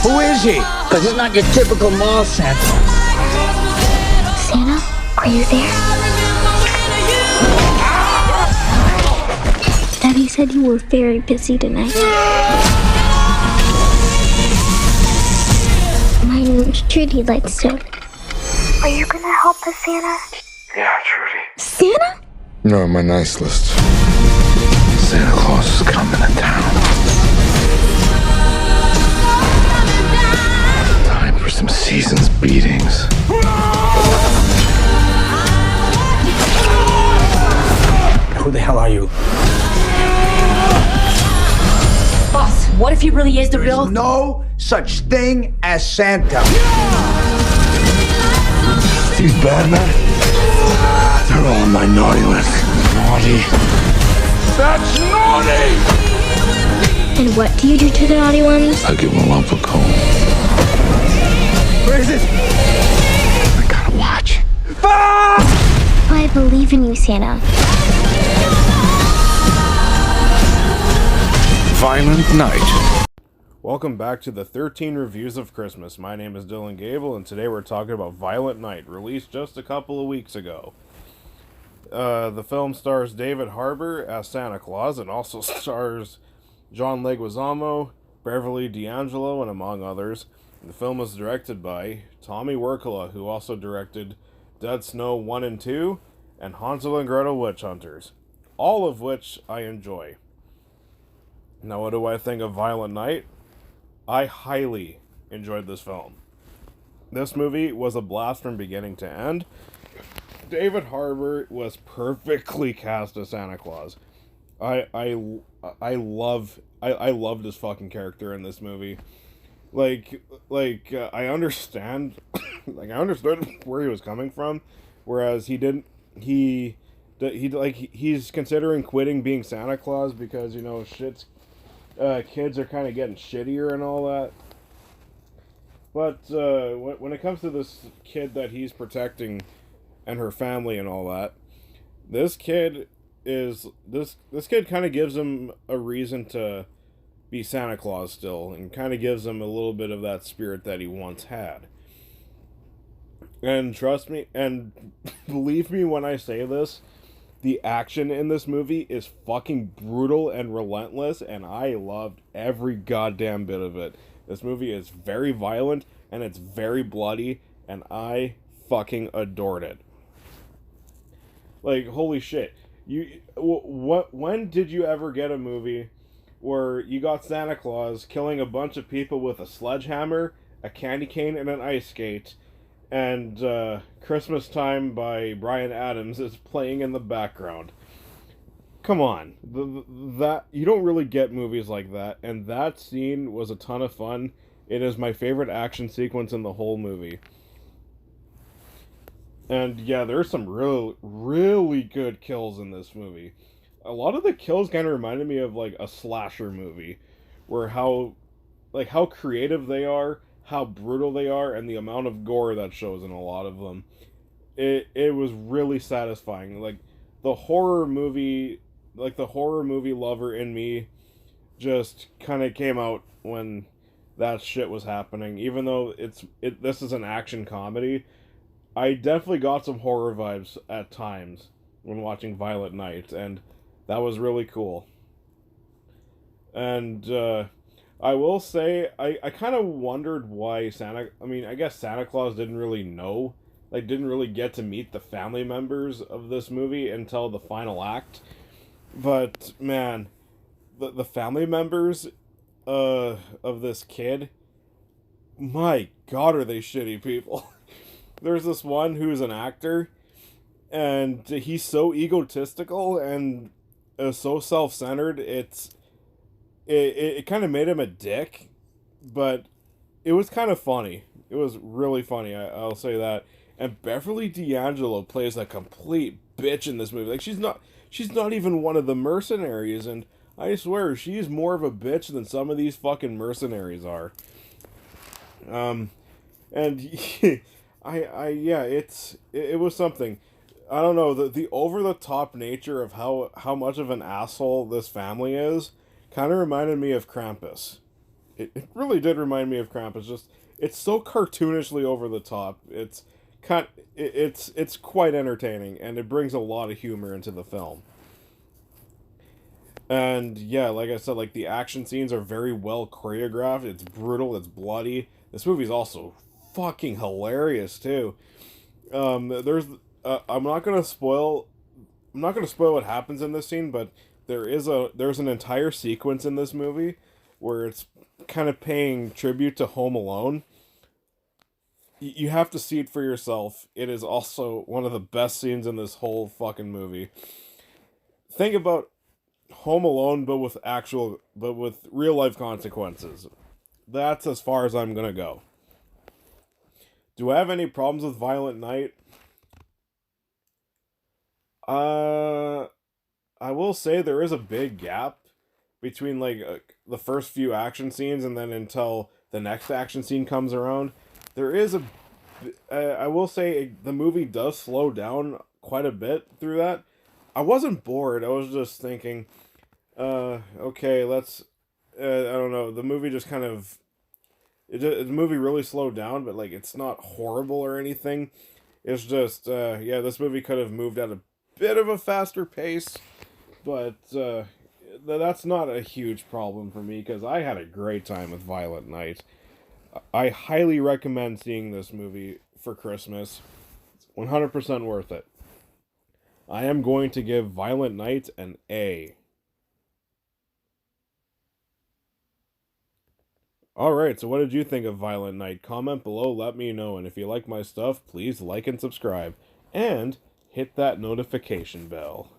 Who is he? Because he's not your typical mall Santa. Santa, are you there? Daddy said you were very busy tonight. My name's Trudy Lightstone. Are you gonna help us, Santa? Yeah, Trudy. Santa? You're on my nice list. Santa Claus is coming to town. Time for some season's beatings. Who the hell are you? Boss, what if he really is the real... No such thing as Santa. These bad men, they're all on my naughty list. Naughty. That's naughty! And what do you do to the naughty ones? I give them a lump of coal. Where is it? I gotta watch. I believe in you, Santa. Violent Night. Welcome back to the 13 Reviews of Christmas. My name is Dylan Gable, and today we're talking about Violent Night, released just a couple of weeks ago. The film stars David Harbour as Santa Claus, and also stars John Leguizamo, Beverly D'Angelo, and among others. The film was directed by Tommy Wirkola, who also directed Dead Snow 1 and 2, and Hansel and Gretel Witch Hunters, all of which I enjoy. Now, what do I think of Violent Night? I highly enjoyed this film. This movie was a blast from beginning to end. David Harbour was perfectly cast as Santa Claus. I loved his fucking character in this movie. I understand, I understood where he was coming from, whereas he's considering quitting being Santa Claus because, you know, kids are kind of getting shittier and all that. But when it comes to this kid that he's protecting and her family and all that, this kid kind of gives him a reason to be Santa Claus still, and kind of gives him a little bit of that spirit that he once had. And trust me, and believe me when I say this, the action in this movie is fucking brutal and relentless, and I loved every goddamn bit of it. This movie is very violent, and it's very bloody, and I fucking adored it. Like, holy shit. When did you ever get a movie where you got Santa Claus killing a bunch of people with a sledgehammer, a candy cane, and an ice skate, and Christmas Time by Bryan Adams is playing in the background? Come on. That you don't really get movies like that, and that scene was a ton of fun. It is my favorite action sequence in the whole movie. And yeah, there's some really good kills in this movie. A lot of the kills kind of reminded me of like a slasher movie, where how creative they are, how brutal they are, and the amount of gore that shows in a lot of them. It was really satisfying. Like the horror movie lover in me just kind of came out when that shit was happening. Even though this is an action comedy, I definitely got some horror vibes at times when watching Violent Night, and that was really cool. And I will say, I kind of wondered why I guess Santa Claus didn't really get to meet the family members of this movie until the final act. But, man, the family members of this kid, my god, are they shitty people. There's this one who's an actor, and he's so egotistical and so self-centered, it kind of made him a dick, but it was kind of funny. It was really funny, I'll say that. And Beverly D'Angelo plays a complete bitch in this movie. Like, she's not even one of the mercenaries, and I swear, she's more of a bitch than some of these fucking mercenaries are. And yeah, it was something. I don't know, the over the top nature of how much of an asshole this family is kind of reminded me of Krampus. It really did remind me of Krampus. Just it's so cartoonishly over the top. It's quite entertaining, and it brings a lot of humor into the film. And yeah, like I said, like the action scenes are very well choreographed. It's brutal. It's bloody. This movie's also fucking hilarious too. There's I'm not gonna spoil. I'm not gonna spoil what happens in this scene, but there's an entire sequence in this movie where it's kind of paying tribute to Home Alone. You have to see it for yourself. It is also one of the best scenes in this whole fucking movie. Think about Home Alone, but with real life consequences. That's as far as I'm gonna go. Do I have any problems with Violent Night? I will say there is a big gap between the first few action scenes and then until the next action scene comes around. There is I will say the movie does slow down quite a bit through that. I wasn't bored. I was just thinking, okay, let's. I don't know. The movie just kind of. The movie really slowed down, but it's not horrible or anything. It's just, yeah, this movie could have moved at a bit of a faster pace, but that's not a huge problem for me because I had a great time with Violent Night. I highly recommend seeing this movie for Christmas. It's 100% worth it. I am going to give Violent Night an A. Alright, so what did you think of Violent Night? Comment below, let me know, and if you like my stuff, please like and subscribe. And hit that notification bell.